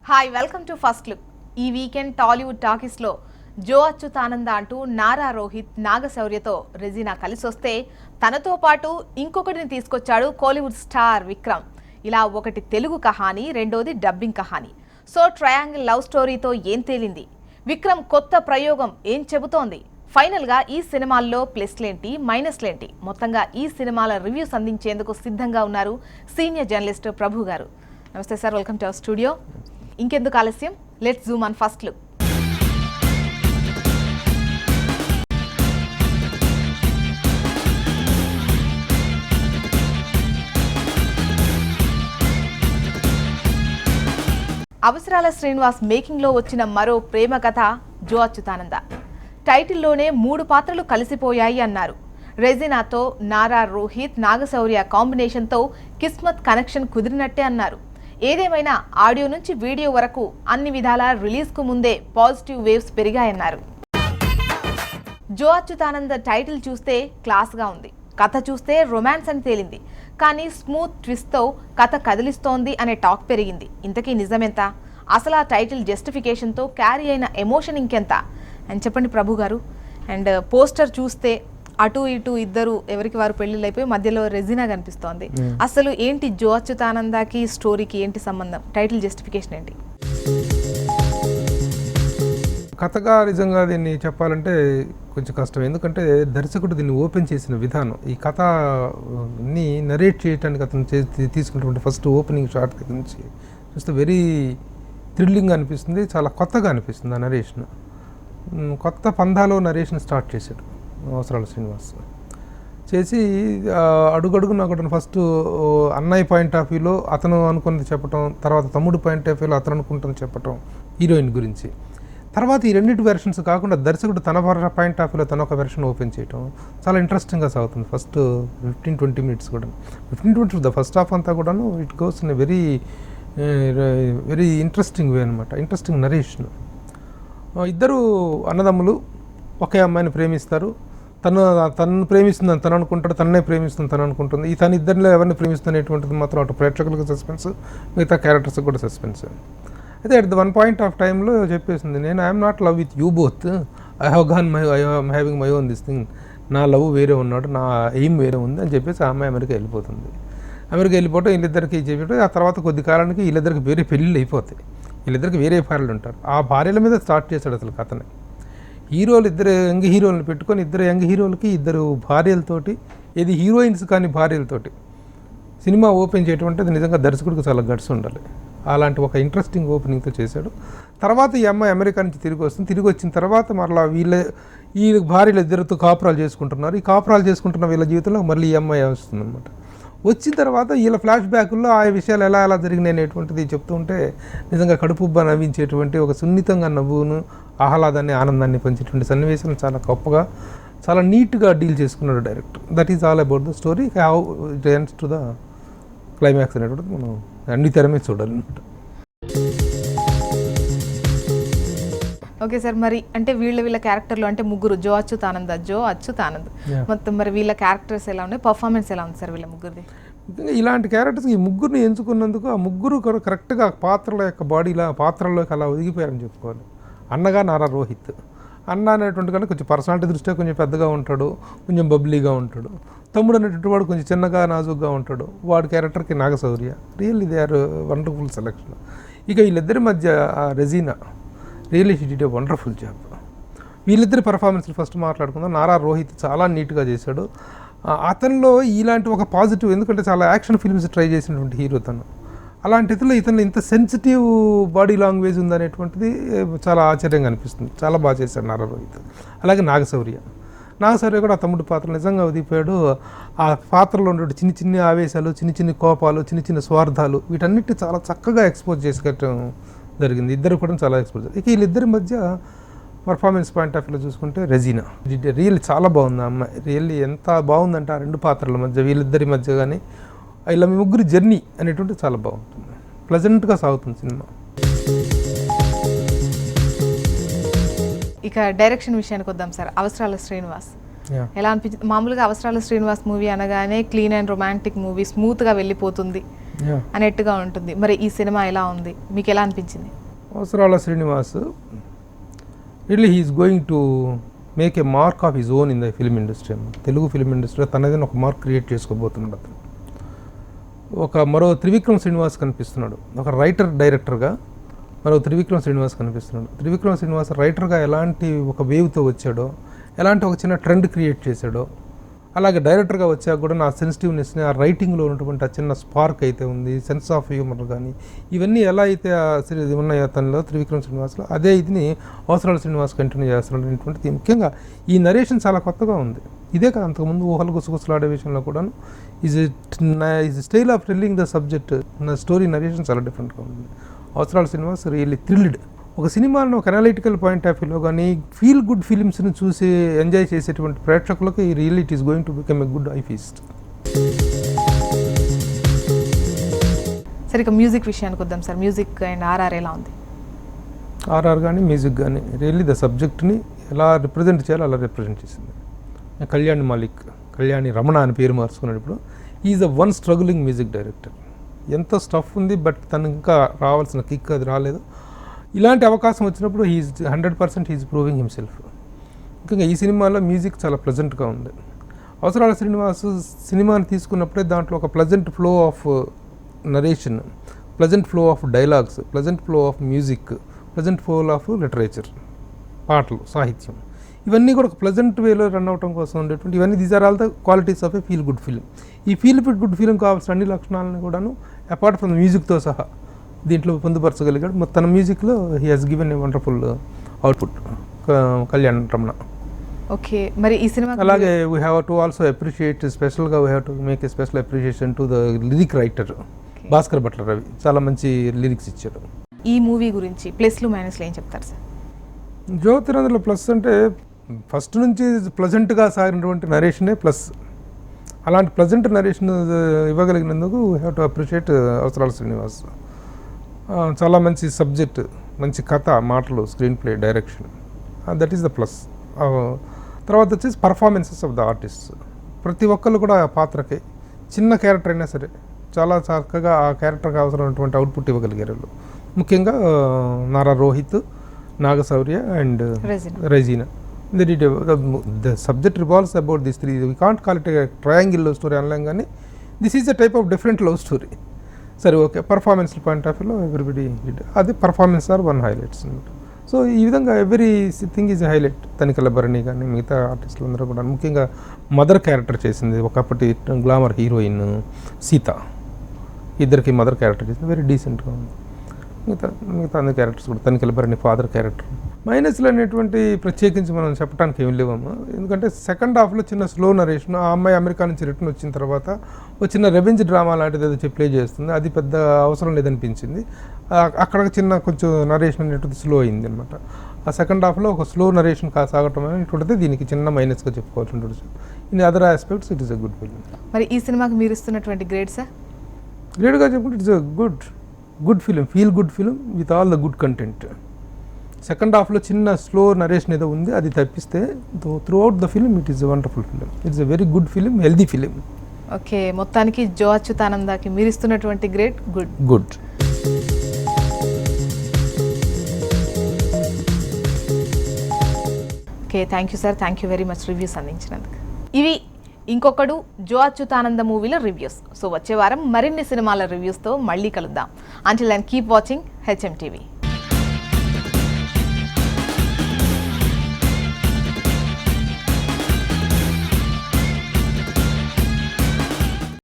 Hi welcome to first look. ఈ weekend Tollywood టాకీస్లో జో అచ్యుతానంద అంటూ నారా రోహిత్ నాగశౌర్యతో రెజీనా కలిసొస్తే తనతో పాటు ఇంకొకటిని తీసుకొచ్చాడు కోలీవుడ్ స్టార్ విక్రమ్. ఇలా ఒకటి తెలుగు కహానీ, రెండోది dubbing Kahaani. So triangle love స్టోరీతో ఏం తేలింది? విక్రమ్ కొత్త ప్రయోగం ఏం చెబుతోంది? ఫైనల్గా ఈ సినిమాల్లో ప్లస్లేంటి, మైనస్లేంటి? మొత్తంగా ఈ సినిమాల రివ్యూస్ అందించేందుకు సిద్ధంగా ఉన్నారు సీనియర్ జర్నలిస్ట్ ప్రభు గారు. నమస్తే sir, welcome to our studio. ఇంకెందుకు ఆలస్యం, let's Zoom on first look. అవసరాల శ్రీనివాస్ మేకింగ్లో వచ్చిన మరో ప్రేమ కథ జో అచ్యుతానంద. టైటిల్లోనే 3 పాత్రలు కలిసిపోయాయి అన్నారు. రెజీనాతో నారా రోహిత్ నాగశౌర్య కాంబినేషన్తో కిస్మత్ కనెక్షన్ కుదిరినట్టే అన్నారు. ఏదేమైనా ఆడియో నుంచి వీడియో వరకు అన్ని విధాల రిలీజ్కు ముందే పాజిటివ్ వేవ్స్ పెరిగాయన్నారు. జో అచ్యుతానంద టైటిల్ చూస్తే క్లాస్గా ఉంది, కథ చూస్తే రొమాన్స్ అని తేలింది. కానీ స్మూత్ ట్విస్ట్తో కథ కదిలిస్తోంది అనే టాక్ పెరిగింది. ఇంతకీ నిజమెంత? అసలు ఆ టైటిల్ జస్టిఫికేషన్తో క్యారీ అయిన ఎమోషన్ ఇంకెంత అని చెప్పండి ప్రభు గారు. అండ్ పోస్టర్ చూస్తే అటు ఇటు ఇద్దరు ఎవరికి వారు పెళ్లిళ్ళు అయిపోయి మధ్యలో రెజీనా కనిపిస్తోంది. అసలు ఏంటి జో అచ్యుతానందకి స్టోరీకి ఏంటి సంబంధం? టైటిల్ జస్టిఫికేషన్ ఏంటి? కథగా నిజంగా దీన్ని చెప్పాలంటే కొంచెం కష్టం. ఎందుకంటే దర్శకుడు దీన్ని ఓపెన్ చేసిన విధానం, ఈ కథని నరేట్ చేయడానికి అతను తీసుకున్నటువంటి ఫస్ట్ ఓపెనింగ్ షాట్ దగ్గర నుంచి చూస్తే వెరీ థ్రిల్లింగ్ అనిపిస్తుంది, చాలా కొత్తగా అనిపిస్తుంది. ఆ నరేషన్ కొత్త పందాలో నరేషన్ స్టార్ట్ చేశాడు అవసరాల శ్రీనివాస్. చేసి అడుగడుగునా కూడా ఫస్ట్ అన్నయ్య పాయింట్ ఆఫ్ వ్యూలో అతను అనుకున్నది చెప్పటం, తర్వాత తమ్ముడు పాయింట్ ఆఫ్ వ్యూలో అతను అనుకుంటుంది చెప్పటం హీరోయిన్ గురించి. తర్వాత ఈ రెండింటి వెర్షన్స్ కాకుండా దర్శకుడు తన పాయింట్ ఆఫ్ వ్యూలో తన ఒక వెర్షన్ ఓపెన్ చేయటం చాలా ఇంట్రెస్టింగ్గా సాగుతుంది. ఫస్ట్ 15-20 మినిట్స్ కూడా, 15-20 ద ఫస్ట్ హాఫ్ అంతా కూడాను it goes in very very interesting way అనమాట. Interesting narration. ఇద్దరు అన్నదమ్ములు ఒకే అమ్మాయిని ప్రేమిస్తారు. తనను ప్రేమిస్తుందని తను అనుకుంటాడు, తననే ప్రేమిస్తుంది తను అనుకుంటుంది. ఈ తన ఇద్దరిలో ఎవరిని ప్రేమిస్తుంది అనేటువంటిది మాత్రం అటు ప్రేక్షకులకు సస్పెన్స్, మిగతా క్యారెక్టర్స్కి కూడా సస్పెన్స్. అయితే at the one point of టైంలో చెప్పేసింది, నేను I'm not love with you both, I am having my own this thing. నా లవ్ వేరే ఉన్నాడు, నా ఎయిమ్ వేరే ఉంది అని చెప్పేసి ఆ అమ్మాయి అమెరికా వెళ్ళిపోతుంది. అమెరికా వెళ్ళిపోవటం వీళ్ళిద్దరికి చెప్పి ఆ తర్వాత కొద్ది కాలానికి వీళ్ళిద్దరికి వేరే పెళ్ళిళ్ళు అయిపోతాయి. వీళ్ళిద్దరికి వేరే భార్యలు ఉంటారు. ఆ భార్యల మీద స్టార్ట్ చేశాడు అసలు కథని. హీరోలు ఇద్దరు యంగ్ హీరోలను పెట్టుకొని ఇద్దరు యంగ్ హీరోలకి ఇద్దరు భార్యలతోటి, ఏది హీరోయిన్స్ కానీ భార్యలతోటి సినిమా ఓపెన్ చేయటం నిజంగా దర్శకుడికి చాలా గట్స్ ఉండాలి. అలాంటి ఒక ఇంట్రెస్టింగ్ ఓపెనింగ్తో చేశాడు. తర్వాత ఈ అమ్మాయి అమెరికా నుంచి తిరిగి వస్తుంది. తిరిగి వచ్చిన తర్వాత మరలా ఈ భార్యలు ఇద్దరితో కాపురాలు చేసుకుంటున్నారు. ఈ కాపురాలు చేసుకుంటున్న వీళ్ళ జీవితంలో మళ్ళీ ఈ అమ్మాయి వస్తుంది అనమాట. వచ్చిన తర్వాత వీళ్ళ ఫ్లాష్ బ్యాకుల్లో ఆ విషయాలు ఎలా జరిగినాయి అనేటువంటిది చెప్తూ ఉంటే నిజంగా కడుపుబ్బా నవ్వించేటువంటి, ఒక సున్నితంగా నవ్వును, ఆహ్లాదాన్ని, ఆనందాన్ని పంచేటువంటి సన్నివేశాలు చాలా గొప్పగా, చాలా నీట్గా డీల్ చేసుకున్నాడు director. That is all about the story. How it ends to the climax అనేటువంటిది మనం అన్ని తెర మీద చూడాలన్నమాట. ఓకే సార్, మరి అంటే వీళ్ళ క్యారెక్టర్లు అంటే ముగ్గురు, జో అచ్యుతానంద్ మొత్తం మరి వీళ్ళ క్యారెక్టర్స్ ఎలా ఉన్నాయి, పర్ఫార్మెన్స్ ఎలా ఉంది సార్ వీళ్ళ ముగ్గురిది? ఇలాంటి క్యారెక్టర్స్ ఈ ముగ్గురిని ఎంచుకున్నందుకు ఆ ముగ్గురు కరెక్ట్గా పాత్రల యొక్క పాత్రల్లోకి అలా ఒదిగిపోయారని చెప్పుకోవాలి. అన్నగా నారా రోహిత్, అన్న అనేటువంటి కానీ కొంచెం పర్సనాలిటీ దృష్ట్యా కొంచెం పెద్దగా ఉంటాడు, కొంచెం బబ్లీగా ఉంటాడు. తమ్ముడు అనేటువంటి వాడు కొంచెం చిన్నగా నాజుగ్గా ఉంటాడు. వాడి క్యారెక్టర్కి Naga Shaurya. Really they are wonderful selection. ఇక వీళ్ళిద్దరి మధ్య Regina really she did a wonderful job. వీళ్ళిద్దరి పర్ఫార్మెన్స్లు ఫస్ట్ మాట్లాడుకుందాం. నారా రోహిత్ చాలా నీట్గా చేశాడు. అతనిలో ఇలాంటి ఒక పాజిటివ్, ఎందుకంటే చాలా యాక్షన్ ఫిల్మ్స్ ట్రై చేసినటువంటి హీరో తను. అలాంటి ఇతను ఇంత సెన్సిటివ్ బాడీ లాంగ్వేజ్ ఉందనేటువంటిది చాలా ఆశ్చర్యంగా అనిపిస్తుంది. చాలా బాగా చేశాడు నారా రోహిత్. అలాగే నాగశౌర్య కూడా ఆ తమ్ముడు పాత్ర నిజంగా ఒదిగిపోయాడు. ఆ పాత్రలో ఉండే చిన్న చిన్న ఆవేశాలు, చిన్న కోపాలు, చిన్న స్వార్థాలు, వీటన్నిటిని చాలా చక్కగా ఎక్స్పోజ్ చేసుకోవటం జరిగింది. ఇద్దరు కూడా చాలా ఎక్స్పోజ్. ఇక వీళ్ళిద్దరి మధ్య పర్ఫార్మెన్స్ పాయింట్ ఆఫ్ వ్యూలో చూసుకుంటే రెజీనా రియల్లీ చాలా బాగుంది. ఆ అమ్మాయి రియల్లీ ఎంత బాగుందంటే ఆ రెండు పాత్రల మధ్య, వీళ్ళిద్దరి మధ్య కానీ ఇలా మీ ముగ్గురు జర్నీ అనేటువంటి చాలా బాగుంటుంది. ప్లెజెంట్గా సాగుతుంది సినిమా. ఇక డైరెక్షన్ విషయానికి వద్దాం సార్. అవసరాల శ్రీనివాస్ ఎలా అనిపించింది? మామూలుగా అవసరాల శ్రీనివాస్ మూవీ అనగానే క్లీన్ అండ్ రొమాంటిక్ మూవీ, స్మూత్గా వెళ్ళిపోతుంది. Yeah. అనేట్టుగా ఉంటుంది. మరి ఈ సినిమా ఎలా ఉంది, మీకు ఎలా అనిపించింది? Avasarala Srinivas really he is going to make a mark of his own in the film industry. Telugu film ఇండస్ట్రీలో తనదైన ఒక మార్క్ క్రియేట్ చేసుకోబోతున్నాడు అతను. మరో త్రివిక్రమ్ శ్రీనివాస్ కనిపిస్తున్నాడు, ఒక రైటర్ డైరెక్టర్గా మరో త్రివిక్రమ్ శ్రీనివాస్ కనిపిస్తున్నాడు. త్రివిక్రమ్ శ్రీనివాస్ రైటర్గా ఎలాంటి ఒక వేవ్తో వచ్చాడో, ఎలాంటి ఒక చిన్న ట్రెండ్ క్రియేట్ చేశాడో, అలాగే డైరెక్టర్గా వచ్చాక కూడా నా సెన్సిటివ్నెస్ని, ఆ రైటింగ్లో ఉన్నటువంటి ఆ చిన్న స్పార్క్ అయితే ఉంది, సెన్స్ ఆఫ్ హ్యూమర్ కానీ ఇవన్నీ ఎలా అయితే ఉన్నాయో అతనిలో త్రివిక్రమ్ శ్రీనివాస్లో, అదే ఇదిని అవసరాల శ్రీనివాస్ కంటిన్యూ చేస్తున్నాడు అనేటువంటిది. ముఖ్యంగా ఈ నరేషన్ చాలా కొత్తగా ఉంది. ఇదే కదా అంతకుముందు ఊహలు గుసగుసలాడే విషయంలో కూడాను is style of telling the subject, story narration చాలా డిఫరెంట్గా ఉంది. అవసరాల శ్రీనివాస్ రియల్లీ థ్రిల్డ్. ఒక సినిమాను ఒక అనలిటికల్ పాయింట్ ఆఫ్ వ్యూలో కానీ ఫీల్ గుడ్ ఫిలిమ్స్ని చూసి ఎంజాయ్ చేసేటువంటి ప్రేక్షకులకు ఈ really it is going to become a good I feast. సరే, ఇక మ్యూజిక్ విషయానికి వద్దాం సార్. మ్యూజిక్ అండ్ ఆర్ఆర్ ఎలా ఉంది? ఆర్ఆర్ కానీ మ్యూజిక్ కానీ రియల్లీ ద సబ్జెక్ట్ని ఎలా రిప్రజెంట్ చేయాలో అలా రిప్రజెంట్ చేసింది. కళ్యాణి రమణ అని పేరు మార్చుకున్నాడు. ఇప్పుడు is a one struggling music director. ఎంత స్టఫ్ ఉంది, బట్ తను ఇంకా రావాల్సిన కిక్ అది రాలేదు. ఇలాంటి అవకాశం వచ్చినప్పుడు 100% హీఈస్ ప్రూవింగ్ హిమ్సెల్ఫ్. ముఖ్యంగా ఈ సినిమాలో మ్యూజిక్ చాలా ప్లెజెంట్గా ఉంది. అవసరాల శ్రీనివాస్ సినిమాని తీసుకున్నప్పుడే దాంట్లో ఒక pleasant flow of narration, pleasant flow of dialogues, pleasant flow of music, pleasant flow of literature, పాటలు, సాహిత్యం, ఇవన్నీ కూడా ఒక ప్లెజెంట్ వేలో రన్ అవడం కోసం ఉండేటువంటి ఇవన్నీ these are all the qualities of a feel good film. ఈ ఫీల్ గుడ్ ఫిలిం కావాల్సిన అన్ని లక్షణాలను కూడాను అపార్ట్ ఫ్రమ్ మ్యూజిక్తో సహా దీంట్లో పొందుపరచగలిగాడు. తన మ్యూజిక్లో he has given a wonderful output Kalyan Ramana. Okay, మరి ఈ సినిమా అలాగే we have to also appreciate స్పెషల్గా we have to make a special appreciation to the lyric writer Bhaskar Bhatla Ravi. చాలా మంచి లిరిక్స్ ఇచ్చాడు. ఈ మూవీ గురించి ప్లస్లు మైనస్లు ఏం చెప్తారు సార్? జ్యోతిరంధ్రలో ప్లస్ అంటే ఫస్ట్ నుంచి ప్లెజెంట్గా సాగినటువంటి నరేషనే ప్లస్. అలాంటి ప్లెజెంట్ నరేషన్ ఇవ్వగలిగినందుకు we have to appreciate Avasarala Srinivas. చాలా మంచి సబ్జెక్ట్, మంచి కథ, మాటలు, screenplay, direction, that is the plus. తర్వాత వచ్చేసి పర్ఫార్మెన్సెస్ ఆఫ్ ద ఆర్టిస్ట్. ప్రతి ఒక్కళ్ళు కూడా ఆ పాత్రకి చిన్న క్యారెక్టర్ అయినా సరే చాలా చక్కగా ఆ క్యారెక్టర్కి అవసరమైనటువంటి అవుట్పుట్ ఇవ్వగలిగారు. ముఖ్యంగా Nara Rohit, Naga Shaurya and Regina. The subject revolves about these three. We can't call it a triangle love story అనలేం కానీ this is a type of different love story. సరే, ఓకే, పర్ఫార్మెన్స్ పాయింట్ ఆఫ్ వ్యూలో ఎవ్రీబడి అది పర్ఫార్మెన్స్ ఆర్ వన్ హైలైట్స్ అనమాట. So ఈ విధంగా every thing is highlight. Tanikella Bharani కానీ మిగతా ఆర్టిస్టులు అందరూ కూడా ముఖ్యంగా మదర్ క్యారెక్టర్ చేసింది ఒకప్పటి గ్లామర్ హీరోయిన్ సీత, ఇద్దరికి మదర్ క్యారెక్టర్ చేసింది, వెరీ డీసెంట్గా ఉంది. మిగతా అన్ని క్యారెక్టర్స్ కూడా తనికెళ్ళ భరణి ఫాదర్ క్యారెక్టర్. మైనస్లు అనేటువంటి ప్రత్యేకించి మనం చెప్పడానికి ఏమి లేవమ్మా. ఎందుకంటే సెకండ్ హాఫ్లో చిన్న స్లో నరేషన్, ఆ అమ్మాయి అమెరికా నుంచి రిటర్న్ వచ్చిన తర్వాత ఒక చిన్న రెవెంజ్ డ్రామా లాంటిది ఏదో ప్లే చేస్తుంది, అది పెద్ద అవసరం లేదనిపించింది. అక్కడ చిన్న కొంచెం నరేషన్ అనేటువంటిది స్లో అయింది అనమాట. ఆ సెకండ్ హాఫ్లో ఒక స్లో నరేషన్ సాగటం అనేటువంటిది దీనికి చిన్న మైనస్గా చెప్పుకోవాల్సి ఉంటుంది. In other aspects it is a good film. మరి ఈ సినిమాకి మీరు ఇస్తున్నటువంటి గ్రేడ్ సార్? గ్రేడ్గా చెప్పుకుంటే it's a good film, feel good film with all the good content. Second హాఫ్లో చిన్న స్లో నరేషన్ ఏదో ఉంది, అది తప్పిస్తే through out the film it is a wonderful film. It's a very good film, healthy film. Okay, మొత్తానికి జో అచ్యుతానందకి మీరు ఇస్తున్నటువంటి grade good. Okay, thank you sir, thank you very much reviews అందించినందుకు. ఇవి ఇంకొకడు జో అచ్యుతానంద మూవీల రివ్యూస్. సో వచ్చే వారం మరిన్ని సినిమాల రివ్యూస్తో మళ్ళీ కలుద్దాం. Until then keep watching HM TV.